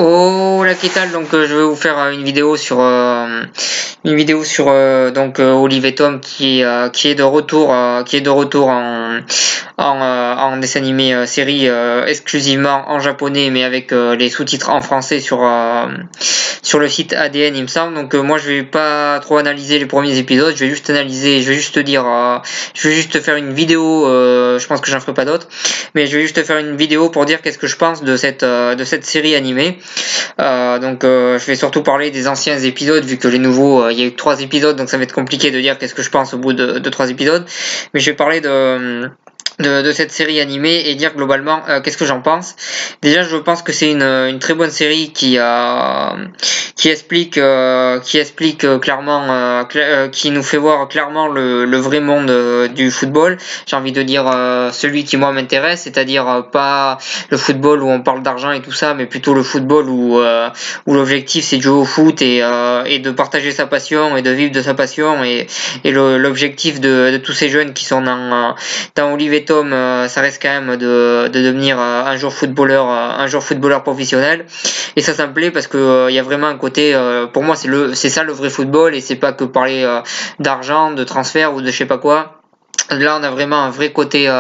Oh la Kétal, donc je vais vous faire une vidéo sur Olive et Tom qui est de retour en dessin animé série exclusivement en japonais mais avec les sous-titres en français sur le site ADN il me semble. Donc moi je vais pas trop analyser les premiers épisodes, je vais juste faire une vidéo, je pense que j'en ferai pas d'autres, mais je vais juste faire une vidéo pour dire qu'est-ce que je pense de cette série animée. Je vais surtout parler des anciens épisodes vu que les nouveaux, il y a eu 3 épisodes, donc ça va être compliqué de dire qu'est-ce que je pense au bout de 3 épisodes, mais je vais parler de cette série animée et dire globalement qu'est-ce que j'en pense. Déjà, je pense que c'est une très bonne série qui explique clairement, qui nous fait voir clairement le vrai monde du football. J'ai envie de dire celui qui moi m'intéresse, c'est-à-dire pas le football où on parle d'argent et tout ça, mais plutôt le football où l'objectif c'est de jouer au foot et de partager sa passion et de vivre de sa passion, et l'objectif de tous ces jeunes qui sont dans Olive et Tom, ça reste quand même de devenir un jour footballeur professionnel. Et ça me plaît parce que il y a vraiment un côté, pour moi c'est ça le vrai football, et c'est pas que parler d'argent, de transfert ou de je sais pas quoi. Là, on a vraiment un vrai côté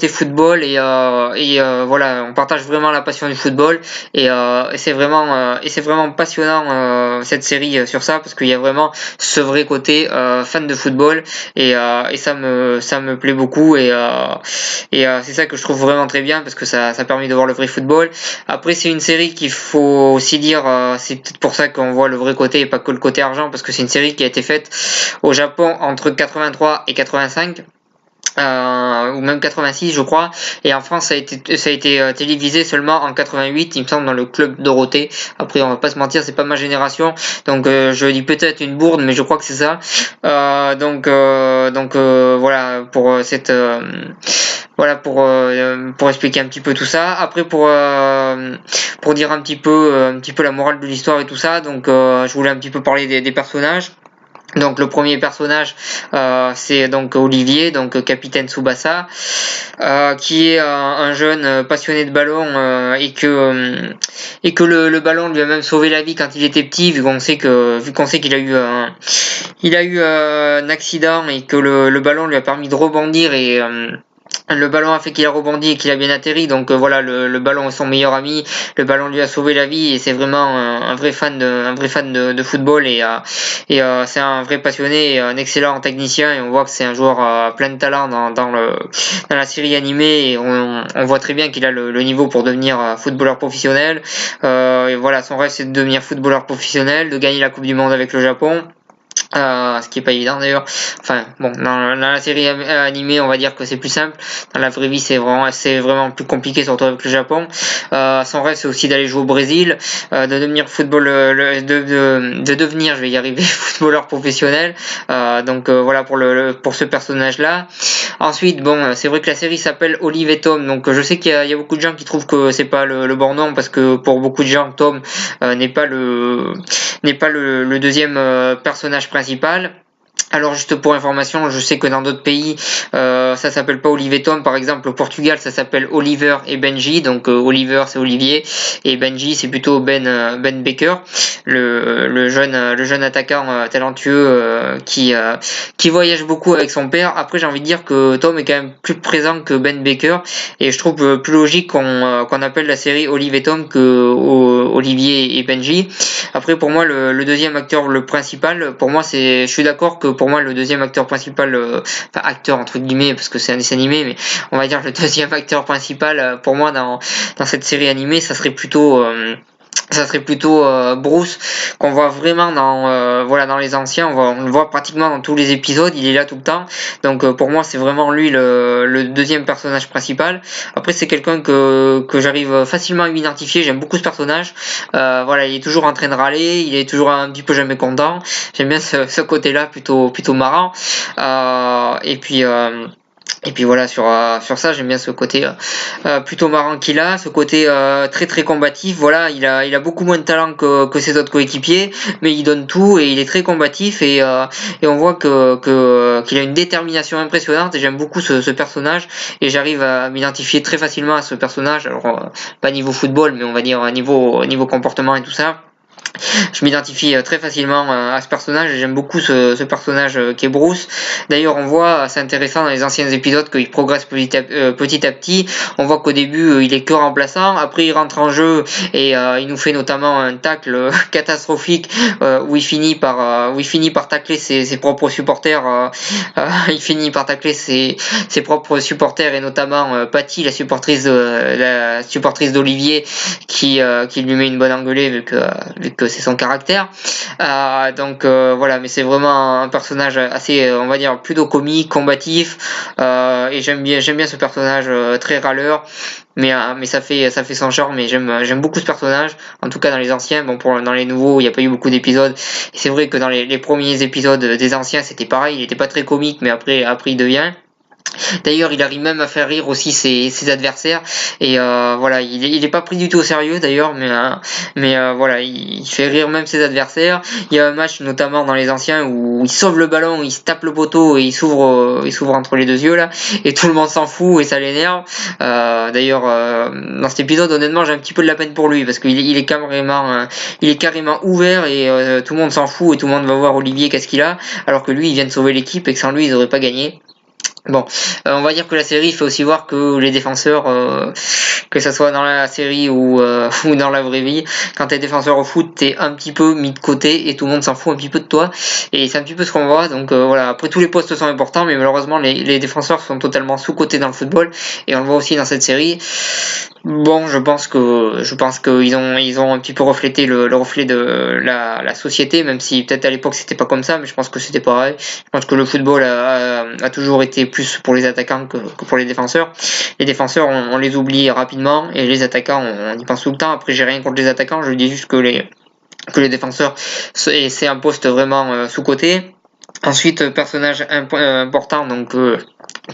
football, et voilà, on partage vraiment la passion du football, et c'est vraiment passionnant cette série sur ça, parce qu'il y a vraiment ce vrai côté fan de football, et ça me plaît beaucoup, et c'est ça que je trouve vraiment très bien, parce que ça permet de voir le vrai football. Après, c'est une série qu'il faut aussi dire, c'est peut-être pour ça qu'on voit le vrai côté et pas que le côté argent, parce que c'est une série qui a été faite au Japon entre 83 et 85. Ou même 86 je crois, et en France ça a été télévisé seulement en 88 il me semble, dans le club Dorothée. Après on va pas se mentir, c'est pas ma génération, donc je dis peut-être une bourde, mais je crois que c'est ça. Voilà pour cette pour expliquer un petit peu tout ça. Après pour dire un petit peu la morale de l'histoire et tout ça, donc je voulais un petit peu parler des personnages. Donc le premier personnage, c'est donc Olivier, donc capitaine Tsubasa, qui est un jeune passionné de ballon, et que le ballon lui a même sauvé la vie quand il était petit, vu qu'on sait qu'il a eu un accident, et que le ballon lui a permis de rebondir, et le ballon a fait qu'il a rebondi et qu'il a bien atterri. Donc voilà, le ballon est son meilleur ami, le ballon lui a sauvé la vie, et c'est vraiment un vrai fan de football, et c'est un vrai passionné et un excellent technicien, et on voit que c'est un joueur plein de talent dans la série animée, et on voit très bien qu'il a le niveau pour devenir footballeur professionnel. Et voilà, son rêve c'est de devenir footballeur professionnel, de gagner la Coupe du Monde avec le Japon. Ce qui est pas évident d'ailleurs. Enfin bon, dans la série animée on va dire que c'est plus simple. Dans la vraie vie c'est vraiment plus compliqué, surtout avec le Japon. Son rêve c'est aussi d'aller jouer au Brésil, de devenir de devenir, je vais y arriver, footballeur professionnel. Voilà pour ce personnage là. Ensuite bon, c'est vrai que la série s'appelle Olive et Tom, donc je sais qu'il y a beaucoup de gens qui trouvent que c'est pas le bon nom, parce que pour beaucoup de gens Tom n'est pas le deuxième personnage principal. Alors juste pour information, je sais que dans d'autres pays ça s'appelle pas Olive et Tom. Par exemple au Portugal ça s'appelle Oliver et Benji, donc Oliver c'est Olivier et Benji c'est plutôt Ben Baker, le jeune attaquant talentueux qui voyage beaucoup avec son père. Après j'ai envie de dire que Tom est quand même plus présent que Ben Baker, et je trouve plus logique qu'on appelle la série Olive et Tom que Olivier et Benji. Après pour moi le deuxième acteur, le principal, pour moi je suis d'accord que pour moi le deuxième acteur principal, enfin acteur entre guillemets parce que c'est un dessin animé, mais on va dire le deuxième acteur principal pour moi dans cette série animée, ça serait plutôt Bruce, qu'on voit vraiment dans les anciens. On le voit pratiquement dans tous les épisodes, il est là tout le temps. Donc pour moi c'est vraiment lui le deuxième personnage principal. Après c'est quelqu'un que j'arrive facilement à identifier, j'aime beaucoup ce personnage. Voilà, il est toujours en train de râler, il est toujours un petit peu jamais content. J'aime bien ce côté là plutôt marrant. Et puis voilà, sur ça, j'aime bien ce côté plutôt marrant qu'il a, ce côté très très combatif. Voilà, il a beaucoup moins de talent que ses autres coéquipiers, mais il donne tout et il est très combatif et on voit qu'il a une détermination impressionnante. Et j'aime beaucoup ce personnage et j'arrive à m'identifier très facilement à ce personnage. Alors pas niveau football, mais on va dire niveau comportement et tout ça. Je m'identifie très facilement à ce personnage et j'aime beaucoup ce personnage qui est Bruce. D'ailleurs, on voit, c'est intéressant dans les anciens épisodes qu'il progresse petit à petit. On voit qu'au début, il est que remplaçant. Après, il rentre en jeu et il nous fait notamment un tacle catastrophique où il finit par tacler ses propres supporters. Il finit par tacler ses propres supporters et notamment Patty, la supportrice d'Olivier, qui lui met une bonne engueulée vu que c'est son caractère. Voilà, mais c'est vraiment un personnage assez, on va dire, plutôt comique, combatif, et j'aime bien ce personnage très râleur. Mais ça fait son charme et j'aime beaucoup ce personnage, en tout cas dans les anciens. Bon, dans les nouveaux, il n'y a pas eu beaucoup d'épisodes. Et c'est vrai que dans les premiers épisodes des anciens, c'était pareil, il était pas très comique, mais après il devient. D'ailleurs, il arrive même à faire rire aussi ses adversaires et voilà, il est pas pris du tout au sérieux d'ailleurs, mais voilà, il fait rire même ses adversaires. Il y a un match notamment dans les anciens où il sauve le ballon, il se tape le poteau et il s'ouvre entre les deux yeux là, et tout le monde s'en fout et ça l'énerve. D'ailleurs, dans cet épisode, honnêtement, j'ai un petit peu de la peine pour lui parce qu'il est carrément ouvert et tout le monde s'en fout et tout le monde va voir Olivier qu'est-ce qu'il a, alors que lui il vient de sauver l'équipe et que sans lui ils auraient pas gagné. Bon, on va dire que la série fait aussi voir que les défenseurs, que ça soit dans la série ou dans la vraie vie, quand t'es défenseur au foot, t'es un petit peu mis de côté et tout le monde s'en fout un petit peu de toi. Et c'est un petit peu ce qu'on voit. Donc voilà, après tous les postes sont importants, mais malheureusement les défenseurs sont totalement sous-cotés dans le football et on le voit aussi dans cette série. Bon, je pense qu'ils ont un petit peu reflété le reflet de la société, même si peut-être à l'époque c'était pas comme ça, mais je pense que c'était pareil. Je pense que le football a toujours été plus pour les attaquants que pour les défenseurs. Les défenseurs, on les oublie rapidement, et les attaquants, on y pense tout le temps. Après, j'ai rien contre les attaquants, je dis juste que les défenseurs, c'est un poste vraiment sous-coté. Ensuite, personnage important, donc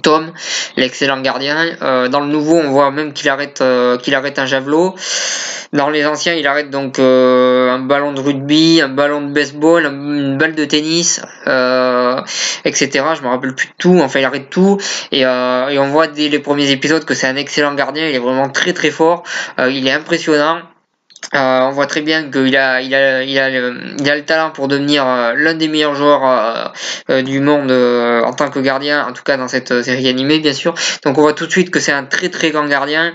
Tom, l'excellent gardien. Dans le nouveau, on voit même qu'il arrête un javelot. Dans les anciens, il arrête donc un ballon de rugby, un ballon de baseball, une balle de tennis, etc. Je me rappelle plus de tout. Enfin, il arrête tout et on voit dès les premiers épisodes que c'est un excellent gardien. Il est vraiment très très fort. Il est impressionnant. On voit très bien qu'il a le talent pour devenir l'un des meilleurs joueurs du monde en tant que gardien, en tout cas dans cette série animée bien sûr. Donc on voit tout de suite que c'est un très très grand gardien.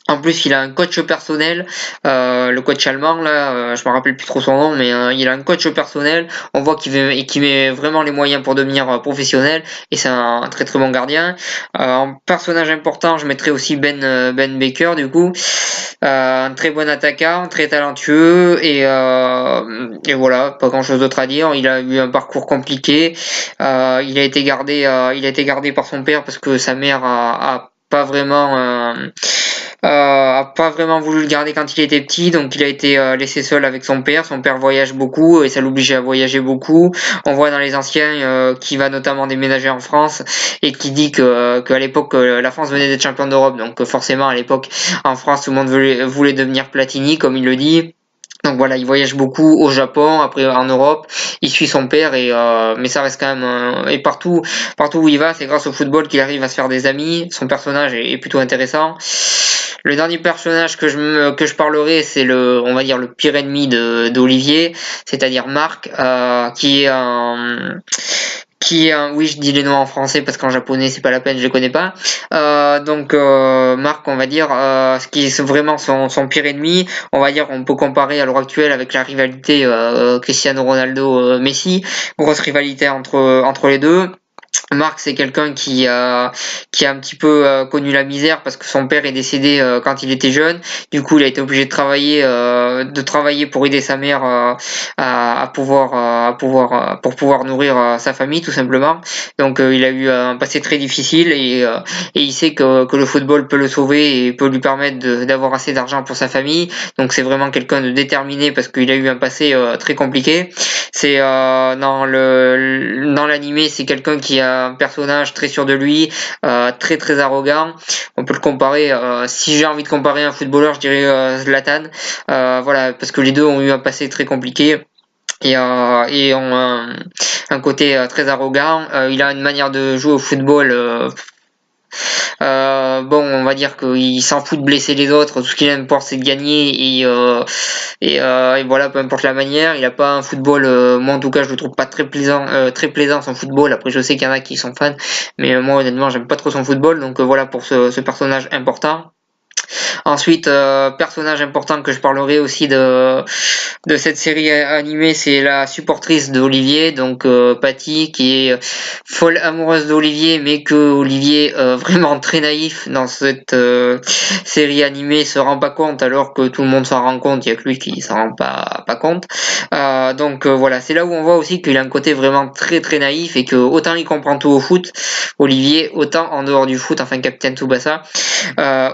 En plus, il a un coach personnel, le coach allemand là, je me rappelle plus trop son nom, mais il a un coach personnel. On voit qu'il met vraiment les moyens pour devenir professionnel, et c'est un très très bon gardien. En personnage important, je mettrais aussi Ben Baker du coup, un très bon attaquant, très talentueux et voilà, pas grand chose d'autre à dire. Il a eu un parcours compliqué. Il a été gardé par son père parce que sa mère a pas vraiment voulu le garder quand il était petit, donc il a été laissé seul avec son père. Son père voyage beaucoup et ça l'obligeait à voyager beaucoup. On voit dans les anciens qu'il va notamment déménager en France et qui dit qu'à l'époque la France venait d'être championne d'Europe, donc forcément à l'époque en France tout le monde voulait devenir Platini comme il le dit. Donc voilà, il voyage beaucoup au Japon, après en Europe, il suit son père mais ça reste quand même et partout où il va, c'est grâce au football qu'il arrive à se faire des amis. Son personnage est plutôt intéressant. Le dernier personnage que je parlerai, c'est on va dire le pire ennemi d'Olivier, c'est-à-dire Marc, oui, je dis les noms en français parce qu'en japonais c'est pas la peine, je les connais pas. Marc, on va dire, ce qui est vraiment son pire ennemi, on va dire, on peut comparer à l'heure actuelle avec la rivalité Cristiano Ronaldo-Messi, grosse rivalité entre les deux. Marc, c'est quelqu'un qui a un petit peu connu la misère parce que son père est décédé quand il était jeune. Du coup, il a été obligé de travailler de travailler pour aider sa mère pour pouvoir nourrir sa famille tout simplement. Donc il a eu un passé très difficile et il sait que le football peut le sauver et peut lui permettre d'avoir assez d'argent pour sa famille. Donc c'est vraiment quelqu'un de déterminé parce qu'il a eu un passé très compliqué. C'est dans l'animé, c'est quelqu'un qui a un personnage très sûr de lui, très très arrogant. On peut le comparer, si j'ai envie de comparer un footballeur, je dirais Zlatan. Voilà, parce que les deux ont eu un passé très compliqué et ont un côté très arrogant. Il a une manière de jouer au football. Bon, on va dire qu'il s'en fout de blesser les autres, tout ce qu'il importe c'est de gagner et voilà, peu importe la manière. Il a pas un football, moi en tout cas je le trouve pas très plaisant son football. Après je sais qu'il y en a qui sont fans, mais moi honnêtement j'aime pas trop son football, donc voilà pour ce personnage important. Ensuite, personnage important que je parlerai aussi de cette série animée, c'est la supportrice d'Olivier, donc Patty, qui est folle amoureuse d'Olivier, mais que Olivier, vraiment très naïf dans cette série animée, se rend pas compte, alors que tout le monde s'en rend compte, il y a que lui qui s'en rend pas compte. Donc voilà, c'est là où on voit aussi qu'il a un côté vraiment très très naïf et que autant il comprend tout au foot, Olivier, autant en dehors du foot, enfin Capitaine Tsubasa,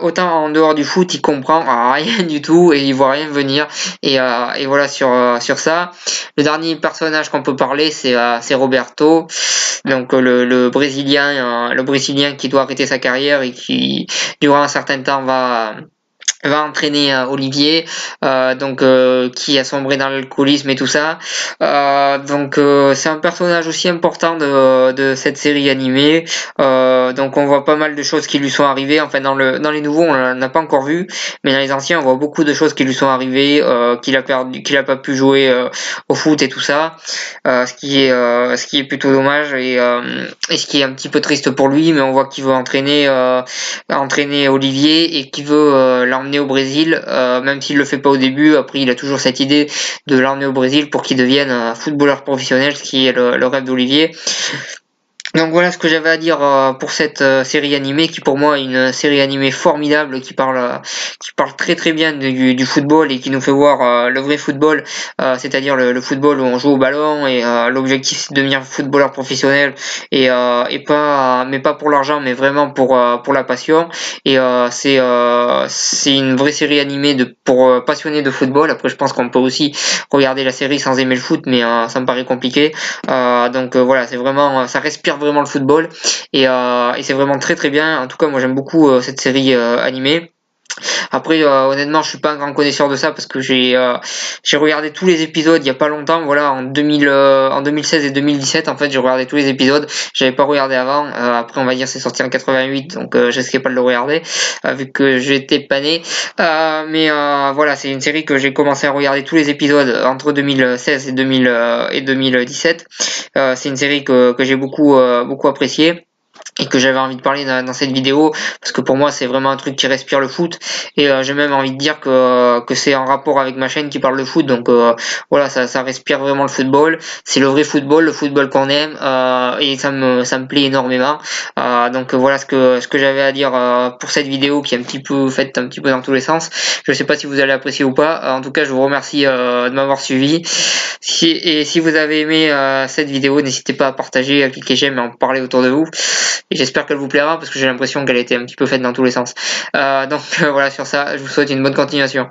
autant en dehors du foot il comprend rien du tout et il voit rien venir et voilà sur ça. Le dernier personnage qu'on peut parler c'est Roberto, donc le brésilien qui doit arrêter sa carrière et qui durant un certain temps va entraîner Olivier, qui a sombré dans l'alcoolisme et tout ça. Donc c'est un personnage aussi important de cette série animée. Donc on voit pas mal de choses qui lui sont arrivées. Enfin dans les nouveaux on n'a pas encore vu, mais dans les anciens on voit beaucoup de choses qui lui sont arrivées, qu'il a pas pu jouer au foot et tout ça. Ce qui est plutôt dommage et ce qui est un petit peu triste pour lui, mais on voit qu'il veut entraîner Olivier et qu'il veut l'emmener au Brésil, même s'il le fait pas au début. Après il a toujours cette idée de l'emmener au Brésil pour qu'il devienne un footballeur professionnel, ce qui est le rêve d'Olivier. Donc voilà ce que j'avais à dire pour cette série animée qui pour moi est une série animée formidable qui parle très très bien du football et qui nous fait voir le vrai football, c'est-à-dire le football où on joue au ballon et l'objectif c'est de devenir footballeur professionnel et pas pour l'argent mais vraiment pour la passion et c'est une vraie série animée pour passionnés de football. Après je pense qu'on peut aussi regarder la série sans aimer le foot mais ça me paraît compliqué. Donc voilà, c'est vraiment ça respire vraiment le football et c'est vraiment très très bien. En tout cas moi j'aime beaucoup cette série animée. Après honnêtement je suis pas un grand connaisseur de ça parce que j'ai regardé tous les épisodes il y a pas longtemps, voilà, en 2016 et 2017 en fait j'ai regardé tous les épisodes, j'avais pas regardé avant. Après on va dire c'est sorti en 88 donc je risquais pas de le regarder vu que j'étais pas né. Mais voilà, c'est une série que j'ai commencé à regarder tous les épisodes entre 2016 et 2017. C'est une série que j'ai beaucoup appréciée et que j'avais envie de parler dans cette vidéo parce que pour moi c'est vraiment un truc qui respire le foot et j'ai même envie de dire que c'est en rapport avec ma chaîne qui parle de foot. Donc voilà, ça respire vraiment le football, c'est le vrai football, le football qu'on aime et ça me plaît énormément. Donc voilà ce que j'avais à dire pour cette vidéo qui est un petit peu faite un petit peu dans tous les sens. Je sais pas si vous allez apprécier ou pas. En tout cas je vous remercie de m'avoir suivi et si vous avez aimé cette vidéo, n'hésitez pas à partager, à cliquer j'aime et à en parler autour de vous. Et j'espère qu'elle vous plaira parce que j'ai l'impression qu'elle a été un petit peu faite dans tous les sens. Donc voilà, sur ça, je vous souhaite une bonne continuation.